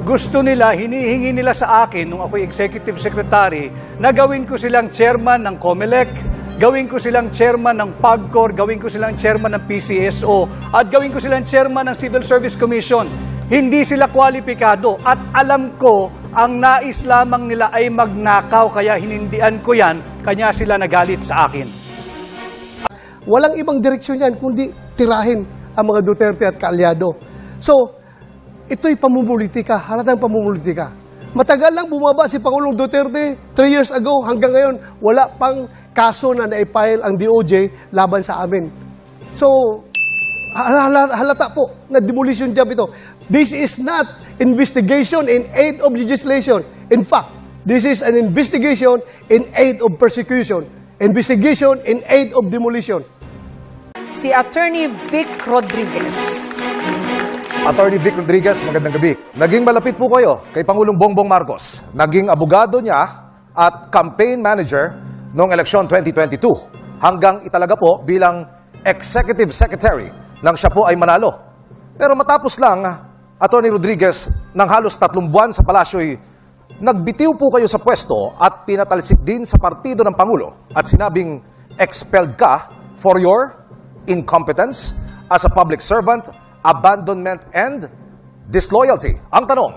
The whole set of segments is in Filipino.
Gusto nila, hinihingi nila sa akin, nung ako'y executive secretary, na gawin ko silang chairman ng COMELEC, gawin ko silang chairman ng PAGCOR, gawin ko silang chairman ng PCSO, at gawin ko silang chairman ng Civil Service Commission. Hindi sila kwalipikado at alam ko ang nais lamang nila ay magnakaw, kaya hinindian ko yan, kanya sila nagalit sa akin. Walang ibang direksyon yan kundi tirahin ang mga Duterte at kaalyado. So, ito'y pamumulitika, halatang pamumulitika. Matagal lang bumaba si Pangulong Duterte, 3 years ago, hanggang ngayon, wala pang kaso na naipile ang DOJ laban sa amin. So, halata po na demolition job ito. This is not investigation in aid of legislation. In fact, this is an investigation in aid of persecution. Investigation in aid of demolition. Si Attorney Vic Rodriguez. Attorney Vic Rodriguez, magandang gabi. Naging malapit po kayo kay Pangulong Bongbong Marcos. Naging abogado niya at campaign manager noong eleksyon 2022 hanggang italaga po bilang executive secretary nang siya po ay manalo. Pero matapos lang, Attorney Rodriguez, ng halos 3 buwan sa palasyo'y nagbitiw po kayo sa pwesto at pinatalsik din sa partido ng Pangulo at sinabing expelled ka for your incompetence as a public servant, abandonment, and disloyalty. Ang tanong,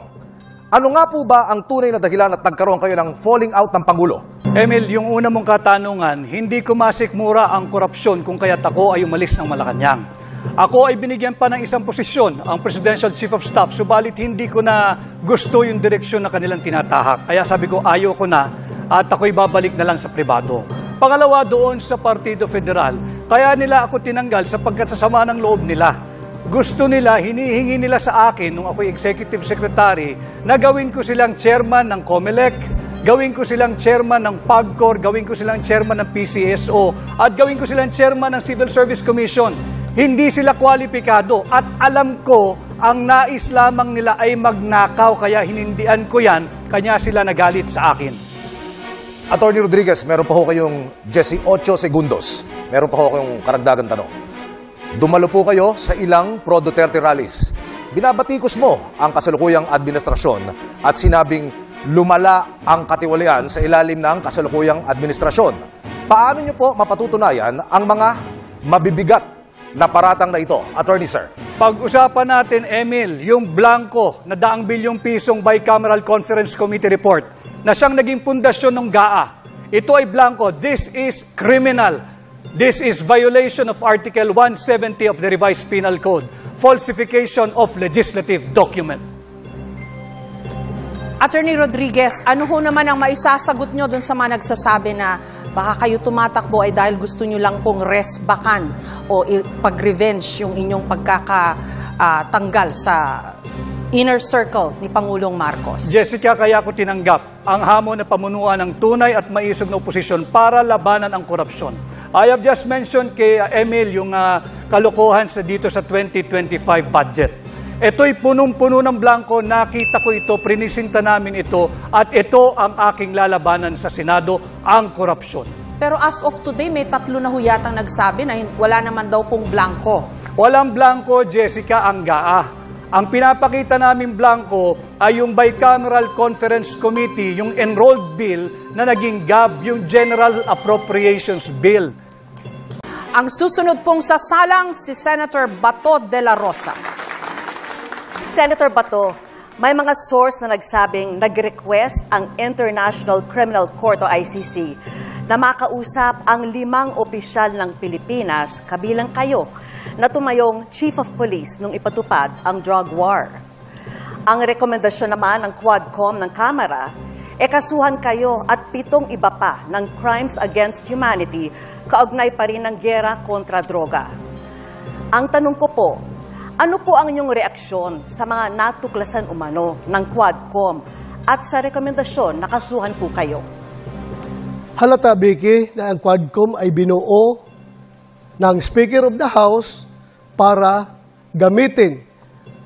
ano nga po ba ang tunay na dahilan at nagkaroon kayo ng falling out ng Pangulo? Emil, yung una mong katanungan, hindi ko masikmura ang korupsyon kung kaya't ako ay umalis ng Malacanang. Ako ay binigyan pa ng isang posisyon, ang Presidential Chief of Staff, subalit hindi ko na gusto yung direksyon na kanilang tinatahak. Kaya sabi ko, ayaw ko na at ako'y babalik na lang sa pribado. Pangalawa, doon sa Partido Federal, kaya nila ako tinanggal sapagkat sa sama ng loob nila. Gusto nila, hinihingi nila sa akin, nung ako'y executive secretary, na gawin ko silang chairman ng COMELEC, gawin ko silang chairman ng PAGCOR, gawin ko silang chairman ng PCSO, at gawin ko silang chairman ng Civil Service Commission. Hindi sila kwalipikado at alam ko ang nais lamang nila ay magnakaw, kaya hinindian ko yan, kanya sila nagalit sa akin. Attorney Rodriguez, meron pa ho kayong 18 segundos. Meron pa ho kayong karagdagan tanong. Dumalo po kayo sa ilang pro-Duterte rallies. Binabatikos mo ang kasalukuyang administrasyon at sinabing lumala ang katiwalian sa ilalim ng kasalukuyang administrasyon. Paano niyo po mapatutunayan ang mga mabibigat na paratang na ito, Attorney Sir? Pag-usapan natin, Emil, yung blanco na 100 bilyong pisong Bicameral Conference Committee report na siyang naging pundasyon ng GAA. Ito ay blanco. This is criminal. This is violation of Article 170 of the Revised Penal Code. Falsification of legislative document. Attorney Rodriguez, ano ho naman ang maisasagot nyo dun sa mga nagsasabi na baka kayo tumatakbo ay dahil gusto nyo lang pong resbakan o pag-revenge yung inyong pagkakatanggal sa inner circle ni Pangulong Marcos? Jessica, kaya ko tinanggap ang hamon na pamunuan ng tunay at maisog na oposisyon para labanan ang korupsyon. I have just mentioned kay Emil yung kalokohan dito sa 2025 budget. Ito'y punong-puno ng blanco, nakita ko ito, prinisinta namin ito, at ito ang aking lalabanan sa Senado, ang korupsyon. Pero as of today, may 3 na ho yatang nagsabi na wala naman daw pong blanco. Walang blanco, Jessica, ang GAA. Ang pinapakita namin blanco ay yung Bicameral Conference Committee, yung enrolled bill na naging GAB, yung General Appropriations Bill. Ang susunod pong sasalang si Senator Bato de la Rosa. Senator Bato, may mga source na nagsabing nag-request ang International Criminal Court o ICC na makausap ang 5 opisyal ng Pilipinas, kabilang kayo, na tumayong Chief of Police nung ipatupad ang drug war. Ang rekomendasyon naman ng Quadcom ng Kamara, kasuhan kayo at 7 iba pa ng crimes against humanity kaugnay pa rin ng giyera kontra droga. Ang tanong ko po, ano po ang inyong reaksyon sa mga natuklasan umano ng Quadcom at sa rekomendasyon na kasuhan po kayo? Halata, Vicky, na ang Quadcom ay binuo ng Speaker of the House para gamitin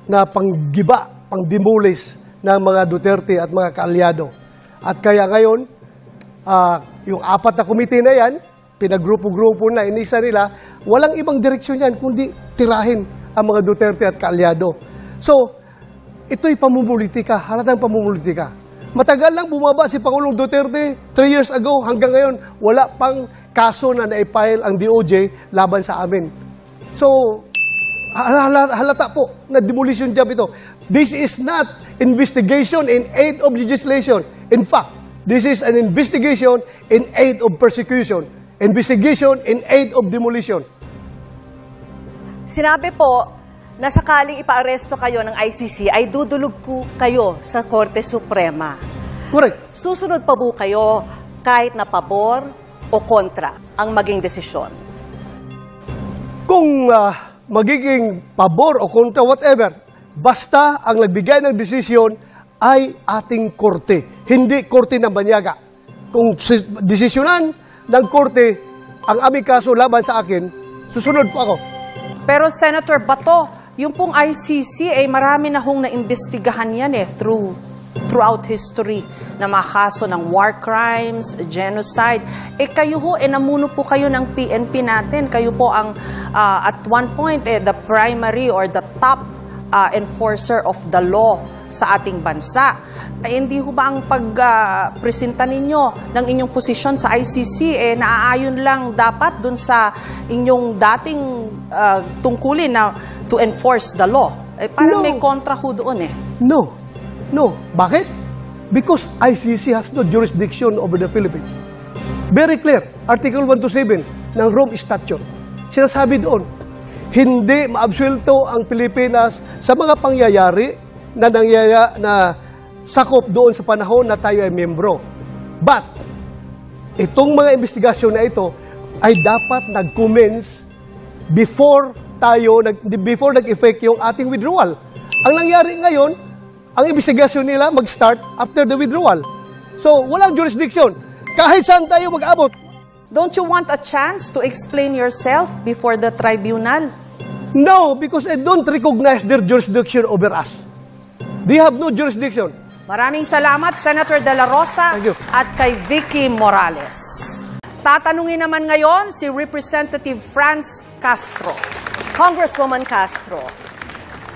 na panggiba, pangdimulis ng mga Duterte at mga kaalyado. At kaya ngayon, yung 4 na komite na yan, pinagrupo-grupo na, inisa nila, walang ibang direksyon yan kundi tirahin ang mga Duterte at kaalyado. So, ito'y pamumulitika, halatang pamumulitika. Matagal lang bumaba si Pangulong Duterte 3 years ago, hanggang ngayon wala pang kaso na naipile ang DOJ laban sa amin. So, halata po na demolition job ito. This is not investigation in aid of legislation. In fact, this is an investigation in aid of persecution. Investigation in aid of demolition. Sinabi po na sakaling ipaaresto kayo ng ICC ay dudulog po kayo sa Korte Suprema. Correct. Susunod pa po kayo kahit na pabor o kontra ang maging desisyon? Kung magiging pabor o kontra, whatever, basta ang nagbigay ng desisyon ay ating korte, hindi korte ng banyaga. Kung desisyonan ng korte ang aming kaso laban sa akin, susunod po ako. Pero Senator Bato, yung pong ICC ay marami na hong naimbestigahan yan throughout history na mga kaso ng war crimes, genocide. Kayo ho, namuno po kayo ng PNP natin. Kayo po ang at one point the primary or the top enforcer of the law sa ating bansa. Hindi ho ba ang pagpresenta ninyo ng inyong posisyon sa ICC naaayon lang dapat dun sa inyong dating tungkulin na to enforce the law? Parang No. may kontra ho doon No. Bakit? Because ICC has no jurisdiction over the Philippines. Very clear. Article 127 ng Rome Statute. Sinasabi doon, hindi maabsuelto ang Pilipinas sa mga pangyayari na sakop doon sa panahon na tayo ay membro. But, itong mga investigasyon na ito ay dapat nag-commence before nag-effect yung ating withdrawal. Ang nangyari ngayon, ang investigasyon nila mag-start after the withdrawal. So, walang jurisdiction. Kahit saan tayo mag-abot. Don't you want a chance to explain yourself before the tribunal? No, because I don't recognize their jurisdiction over us. They have no jurisdiction. Maraming salamat, Senator De La Rosa Thank you. at kay Vicky Morales. Tatanungin naman ngayon si Representative Franz Castro. Congresswoman Castro,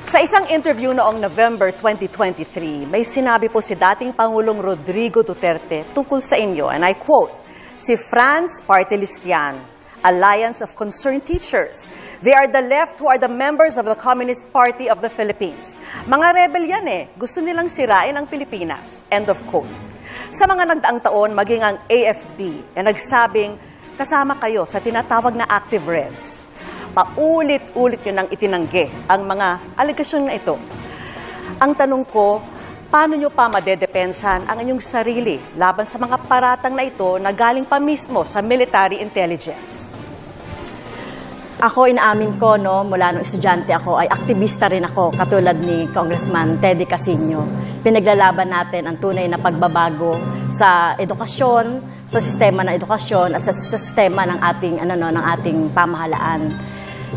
sa isang interview noong November 2023, may sinabi po si dating Pangulong Rodrigo Duterte tungkol sa inyo, and I quote, "Si Franz party list yan, Alliance of Concerned Teachers. They are the left who are the members of the Communist Party of the Philippines. Mga rebel yan gusto nilang sirain ang Pilipinas." End of quote. Sa mga nagdaang taon, maging ang AFP ay nagsabing kasama kayo sa tinatawag na Active Reds. Paulit-ulit nyo nang itinanggi ang mga alegasyon na ito. Ang tanong ko, paano nyo pa madedepensan ang inyong sarili laban sa mga paratang na ito na galing pa mismo sa military intelligence? Ako, inaamin ko, mula nung estudyante ako, ay aktivista rin ako, katulad ni Congressman Teddy Casino. Pinaglalaban natin ang tunay na pagbabago sa edukasyon, sa sistema ng edukasyon, at sa sistema ng ating pamahalaan.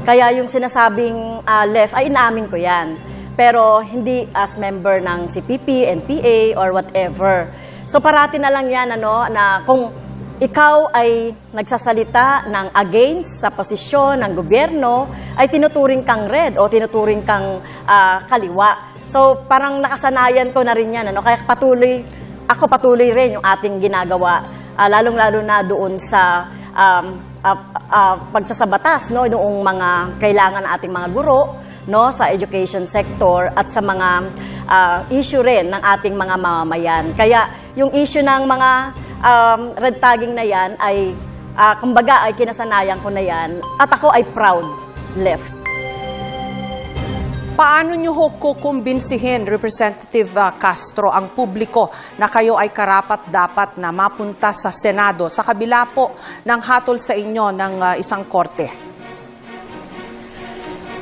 Kaya yung sinasabing left, ay inaamin ko yan. Pero hindi as member ng CPP, NPA, or whatever. So parati na lang yan, na kung ikaw ay nagsasalita ng against sa posisyon ng gobyerno, ay tinuturing kang red o tinuturing kang kaliwa. So parang nakasanayan ko na rin yan. Kaya patuloy rin yung ating ginagawa, lalong-lalo na doon sa pagsasabatas, noong mga kailangan ng ating mga guro, sa education sector at sa mga issue rin ng ating mga mamamayan. Kaya yung issue ng mga red tagging na yan ay kumbaga ay kinasanayan ko na yan at ako ay proud left. Paano nyo kukumbinsihin, Representative Castro, ang publiko na kayo ay karapat-dapat na mapunta sa Senado sa kabila po ng hatol sa inyo ng isang korte?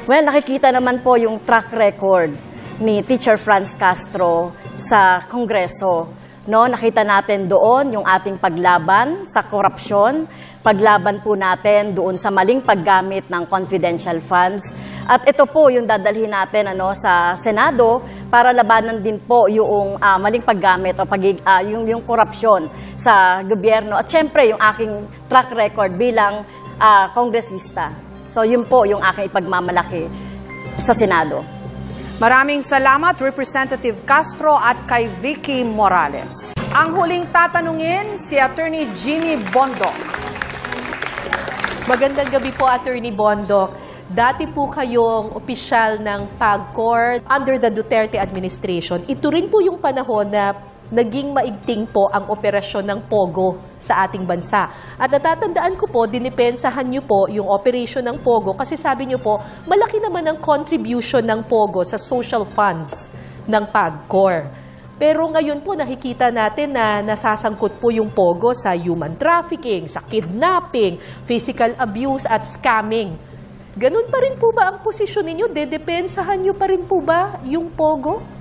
Well, nakikita naman po yung track record ni Teacher Franz Castro sa Kongreso. Nakita natin doon yung ating paglaban sa korupsyon, paglaban po natin doon sa maling paggamit ng confidential funds. At ito po yung dadalhin natin sa Senado para labanan din po yung maling paggamit o yung korupsyon sa gobyerno. At syempre yung aking track record bilang kongresista. So yun po yung aking ipagmamalaki sa Senado. Maraming salamat, Representative Castro at kay Vicky Morales. Ang huling tatanungin, si Attorney Jimmy Bondoc. Magandang gabi po, Attorney Bondoc. Dati po kayong opisyal ng PAGCOR under the Duterte administration. Ito rin po yung panahon na naging maigting po ang operasyon ng POGO sa ating bansa. At natatandaan ko po, dinipensahan niyo po yung operation ng POGO kasi sabi niyo po, malaki naman ang contribution ng POGO sa social funds ng PAGCOR. Pero ngayon po nakikita natin na nasasangkot po yung POGO sa human trafficking, sa kidnapping, physical abuse at scamming. Ganun pa rin po ba ang posisyon ninyo? Dedepensahan niyo pa rin po ba yung POGO?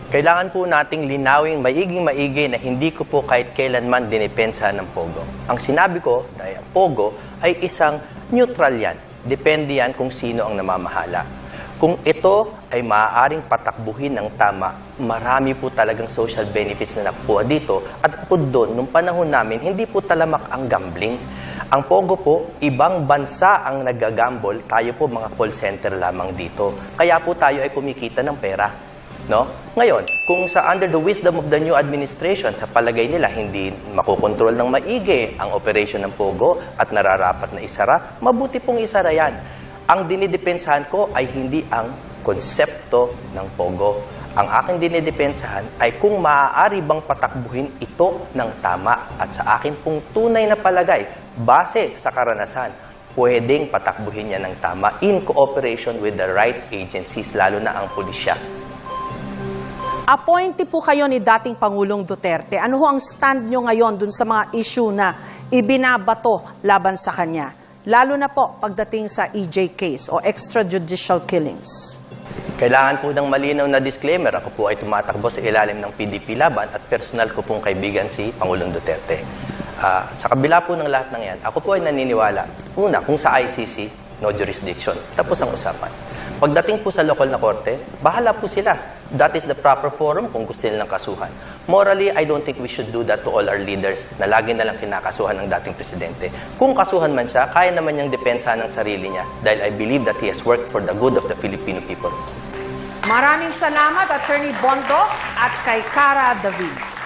Kailangan po nating linawing maigi na hindi ko po kahit kailanman dinipensa ng POGO. Ang sinabi ko na POGO ay isang neutral yan. Depende yan kung sino ang namamahala. Kung ito ay maaaring patakbuhin ng tama, marami po talagang social benefits na nakuha dito. At po doon, nung panahon namin, hindi po talamak ang gambling. Ang POGO po, ibang bansa ang nagagambol. Tayo po mga call center lamang dito. Kaya po tayo ay kumikita ng pera. No? Ngayon, kung sa under the wisdom of the new administration, sa palagay nila hindi makokontrol ng maigi ang operation ng POGO at nararapat na isara, mabuti pong isara yan. Ang dinidepensahan ko ay hindi ang konsepto ng POGO. Ang aking dinidepensahan ay kung maaari bang patakbuhin ito ng tama at sa akin pong tunay na palagay, base sa karanasan, pwedeng patakbuhin niya ng tama in cooperation with the right agencies, lalo na ang pulisya. Appointee po kayo ni dating Pangulong Duterte. Ano ho ang stand nyo ngayon dun sa mga issue na ibinabato laban sa kanya? Lalo na po pagdating sa EJ case o extrajudicial killings. Kailangan po ng malinaw na disclaimer. Ako po ay tumatakbo sa ilalim ng PDP laban at personal ko pong kaibigan si Pangulong Duterte. Sa kabila po ng lahat ng yan, ako po ay naniniwala. Una, kung sa ICC, no jurisdiction. Tapos ang usapan. Pagdating po sa lokal na korte, bahala po sila. That is the proper forum kung gusto nilang kasuhan. Morally, I don't think we should do that to all our leaders na lagi na lang kinakasuhan ng dating presidente. Kung kasuhan man siya, kaya naman niyang depensahan ng sarili niya dahil I believe that he has worked for the good of the Filipino people. Maraming salamat, Attorney Bondoc at kay Cara David.